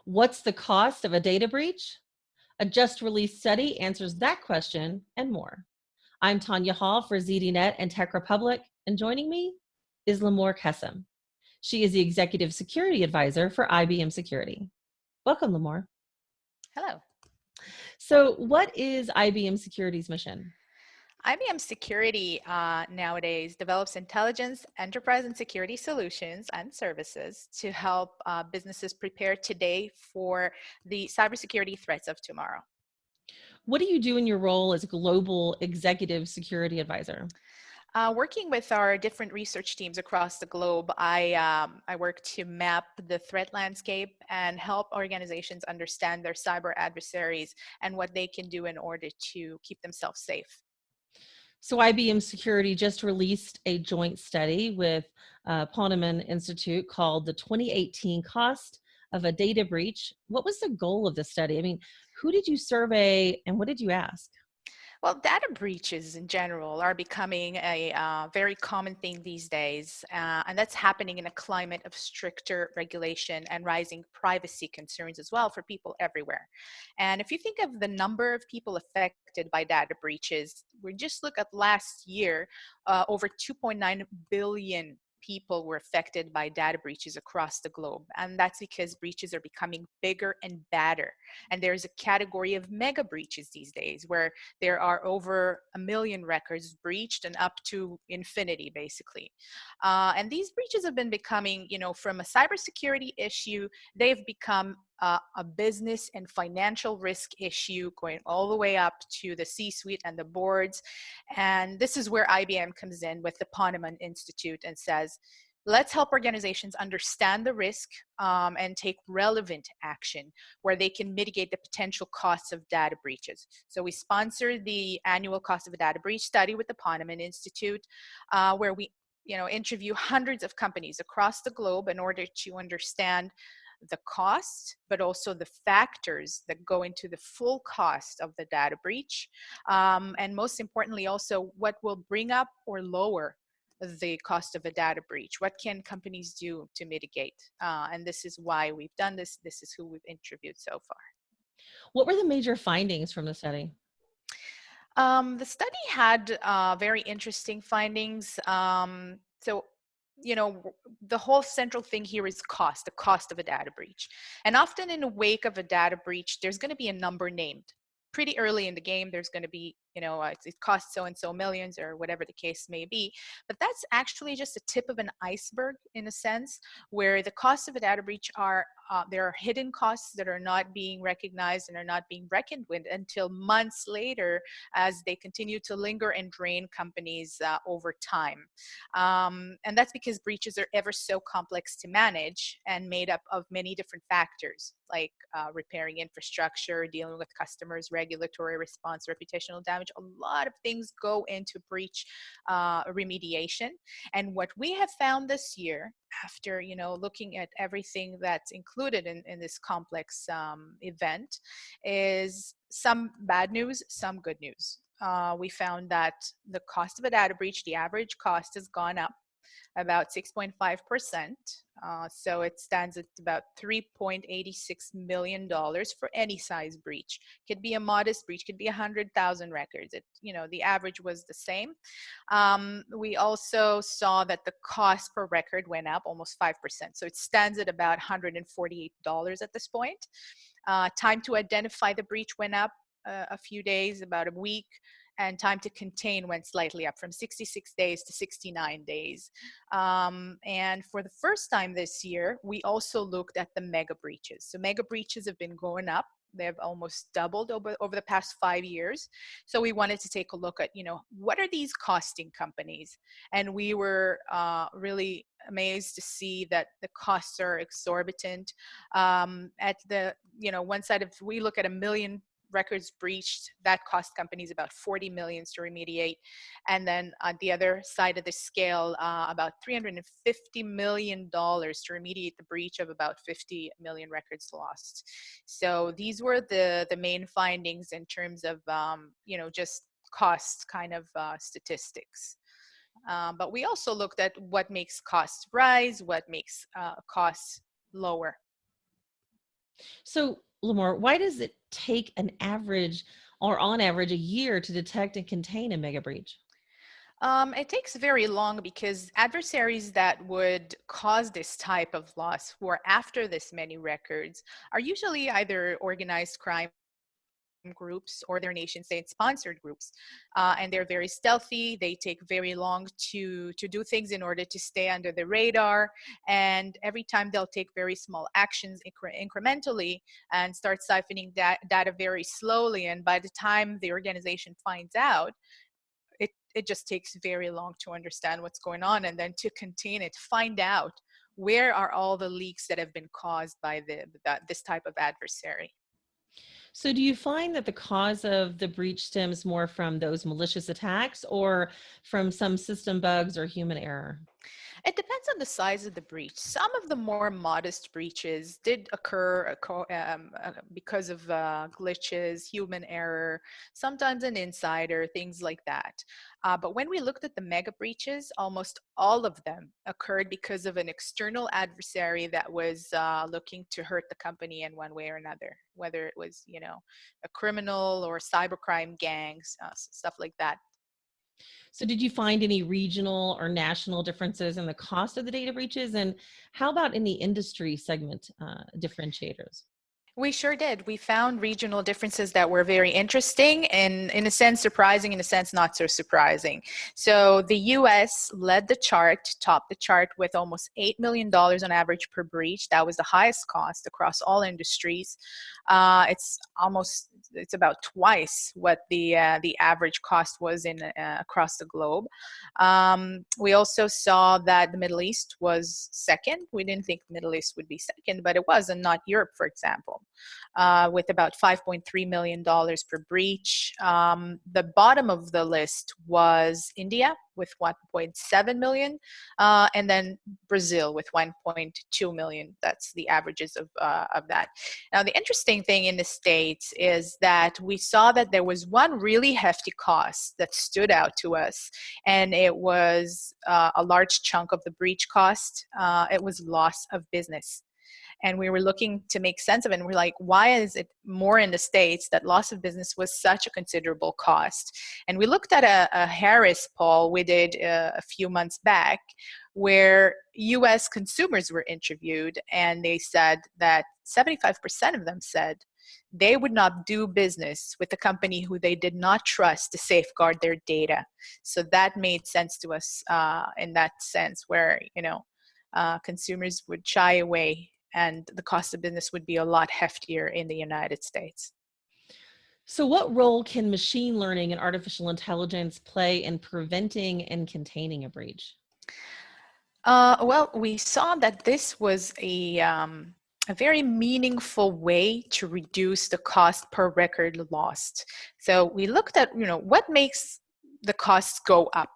What's the cost of a data breach? A just released study answers that question and more. I'm Tanya Hall for ZDNet and Tech Republic, and joining me is Limor Kessem. She is the Executive Security Advisor for IBM Security. Welcome, Limor. Hello. So, what is IBM Security's mission? IBM Security nowadays develops intelligence, enterprise, and security solutions and services to help businesses prepare today for the cybersecurity threats of tomorrow. What do you do in your role as Global Executive Security Advisor? Working with our different research teams across the globe, I work to map the threat landscape and help organizations understand their cyber adversaries and what they can do in order to keep themselves safe. So IBM Security just released a joint study with Ponemon Institute called the 2018 Cost of a Data Breach. What was the goal of the study? I mean, who did you survey and what did you ask? Well, data breaches in general are becoming a very common thing these days, and that's happening in a climate of stricter regulation and rising privacy concerns as well for people everywhere. And if you think of the number of people affected by data breaches, we just look at last year, over 2.9 billion people were affected by data breaches across the globe. And that's because breaches are becoming bigger and badder. And there's a category of mega breaches these days where there are over 1 million records breached and up to infinity, basically. And these breaches have been becoming, from a cybersecurity issue, they've become a business and financial risk issue going all the way up to the C-suite and the boards. And this is where IBM comes in with the Ponemon Institute and says, let's help organizations understand the risk and take relevant action where they can mitigate the potential costs of data breaches. So we sponsor the annual cost of a data breach study with the Ponemon Institute, where we interview hundreds of companies across the globe in order to understand the cost, but also the factors that go into the full cost of the data breach. And most importantly, also what will bring up or lower the cost of a data breach. What can companies do to mitigate? And this is why we've done this. This is who we've interviewed so far. What were the major findings from the study? The study had very interesting findings. So, the whole central thing here is cost, the cost of a data breach. And often in the wake of a data breach, there's going to be a number named. Pretty early in the game, there's going to be, it costs so and so millions or whatever the case may be. But that's actually just a tip of an iceberg in a sense, where the costs of a data breach there are hidden costs that are not being recognized and are not being reckoned with until months later as they continue to linger and drain companies over time. And that's because breaches are ever so complex to manage and made up of many different factors, like repairing infrastructure, dealing with customers, regulatory response, reputational damage. A lot of things go into breach remediation. And what we have found this year, after looking at everything that's included in this complex event, is some bad news, some good news. We found that the cost of a data breach, the average cost, has gone up about 6.5%. So it stands at about $3.86 million for any size breach. Could be a modest breach, could be 100,000 records. The average was the same. We also saw that the cost per record went up almost 5%. So it stands at about $148 at this point. Time to identify the breach went up a few days, about a week. And time to contain went slightly up from 66 days to 69 days. And for the first time this year, we also looked at the mega breaches. So mega breaches have been going up. They've almost doubled over the past 5 years. So we wanted to take a look at, what are these costing companies? And we were really amazed to see that the costs are exorbitant. At the, one side of, we look at 1 million records breached, that cost companies about 40 million to remediate. And then on the other side of the scale, about $350 million to remediate the breach of about 50 million records lost. So these were the main findings in terms of, just cost kind of statistics. But we also looked at what makes costs rise, what makes costs lower. So, Lamar, why does it take an average or on average a year to detect and contain a mega breach? It takes very long because adversaries that would cause this type of loss, who are after this many records, are usually either organized crime groups or their nation state sponsored groups, and they're very stealthy. They take very long to do things in order to stay under the radar, and every time they'll take very small actions incrementally and start siphoning that data very slowly, and by the time the organization finds out, it just takes very long to understand what's going on, and then to contain it, find out where are all the leaks that have been caused by this type of adversary. So, do you find that the cause of the breach stems more from those malicious attacks or from some system bugs or human error? It depends on the size of the breach. Some of the more modest breaches did occur because of glitches, human error, sometimes an insider, things like that. But when we looked at the mega breaches, almost all of them occurred because of an external adversary that was looking to hurt the company in one way or another, whether it was, a criminal or cybercrime gangs, stuff like that. So, did you find any regional or national differences in the cost of the data breaches? And how about any industry segment differentiators? We sure did. We found regional differences that were very interesting and, in a sense, surprising, in a sense, not so surprising. So the US led the chart, topped the chart with almost $8 million on average per breach. That was the highest cost across all industries. It's about twice what the average cost was in across the globe. We also saw that the Middle East was second. We didn't think the Middle East would be second, but it was, and not Europe, for example, with about $5.3 million per breach. The bottom of the list was India with 1.7 million, and then Brazil with 1.2 million. That's the averages of that. Now, the interesting thing in the States is that we saw that there was one really hefty cost that stood out to us, and it was a large chunk of the breach cost. It was loss of business. And we were looking to make sense of it. And we're like, why is it more in the States that loss of business was such a considerable cost? And we looked at a Harris poll we did a few months back, where US consumers were interviewed, and they said that 75% of them said they would not do business with a company who they did not trust to safeguard their data. So that made sense to us in that sense, where consumers would shy away, and the cost of business would be a lot heftier in the United States. So, what role can machine learning and artificial intelligence play in preventing and containing a breach? Well, we saw that this was a very meaningful way to reduce the cost per record lost. So we looked at, what makes the costs go up.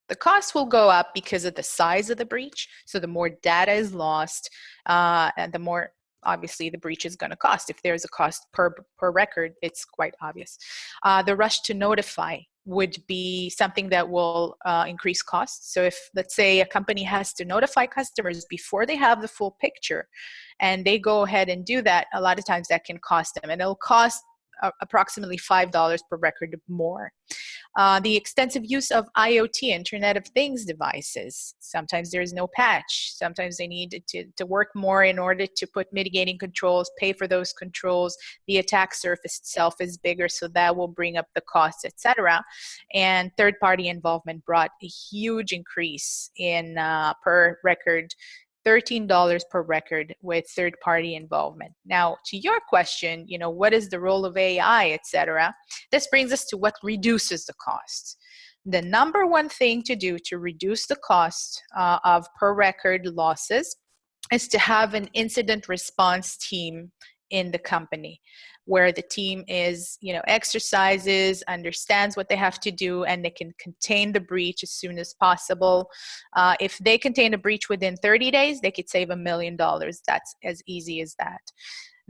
The cost will go up because of the size of the breach. So the more data is lost, and the more obviously the breach is going to cost. If there's a cost per record, it's quite obvious. The rush to notify would be something that will increase costs. So if, let's say, a company has to notify customers before they have the full picture, and they go ahead and do that, a lot of times that can cost them, and it'll cost approximately $5 per record more. The extensive use of IoT, Internet of Things devices. Sometimes there's no patch. Sometimes they need to work more in order to put mitigating controls, pay for those controls. The attack surface itself is bigger, so that will bring up the costs, etc. And third-party involvement brought a huge increase in per record, $13 per record with third-party involvement. Now, to your question, what is the role of AI, etc.? This brings us to what reduces the cost. The number one thing to do to reduce the cost of per record losses is to have an incident response team in the company, where the team is, exercises, understands what they have to do, and they can contain the breach as soon as possible. If they contain a breach within 30 days, they could save $1 million. That's as easy as that.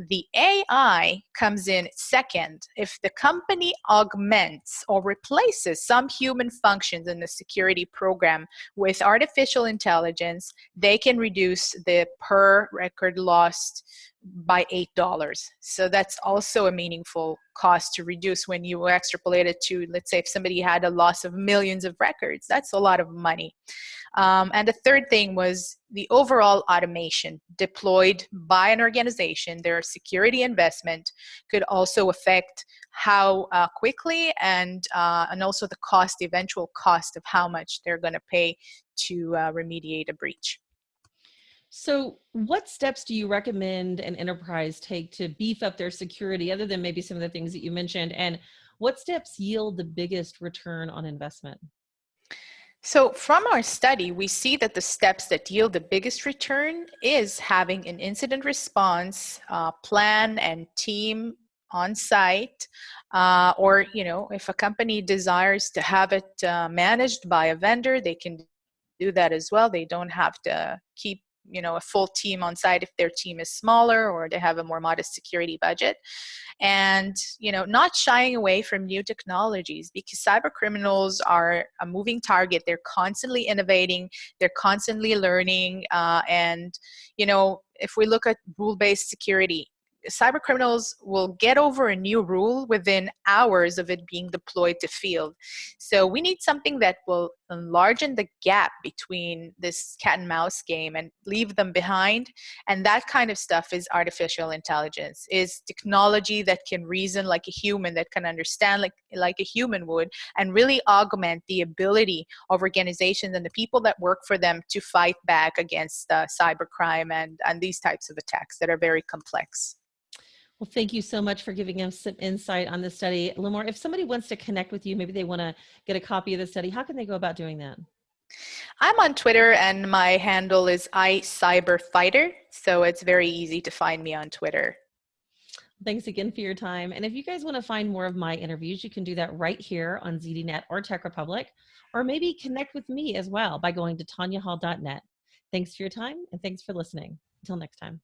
The AI comes in second. If the company augments or replaces some human functions in the security program with artificial intelligence, they can reduce the per record lost by $8. So that's also a meaningful cost to reduce when you extrapolate it to, let's say, if somebody had a loss of millions of records, that's a lot of money. And the third thing was the overall automation deployed by an organization. Their security investment could also affect how quickly and also the cost, the eventual cost of how much they're going to pay to remediate a breach. So, what steps do you recommend an enterprise take to beef up their security, other than maybe some of the things that you mentioned? And what steps yield the biggest return on investment? So from our study, we see that the steps that yield the biggest return is having an incident response plan and team on site, or if a company desires to have it managed by a vendor, they can do that as well. They don't have to keep a full team on site if their team is smaller or they have a more modest security budget. And not shying away from new technologies, because cyber criminals are a moving target. They're constantly innovating, they're constantly learning, and if we look at rule-based security, cyber criminals will get over a new rule within hours of it being deployed to field. So we need something that will enlarge the gap between this cat and mouse game and leave them behind. And that kind of stuff is artificial intelligence, is technology that can reason like a human, that can understand like a human would, and really augment the ability of organizations and the people that work for them to fight back against cybercrime and these types of attacks that are very complex. Well, thank you so much for giving us some insight on the study. Lamore, if somebody wants to connect with you, maybe they want to get a copy of the study, how can they go about doing that? I'm on Twitter and my handle is iCyberFighter, so it's very easy to find me on Twitter. Thanks again for your time. And if you guys want to find more of my interviews, you can do that right here on ZDNet or Tech Republic, or maybe connect with me as well by going to tanyahall.net. Thanks for your time and thanks for listening. Until next time.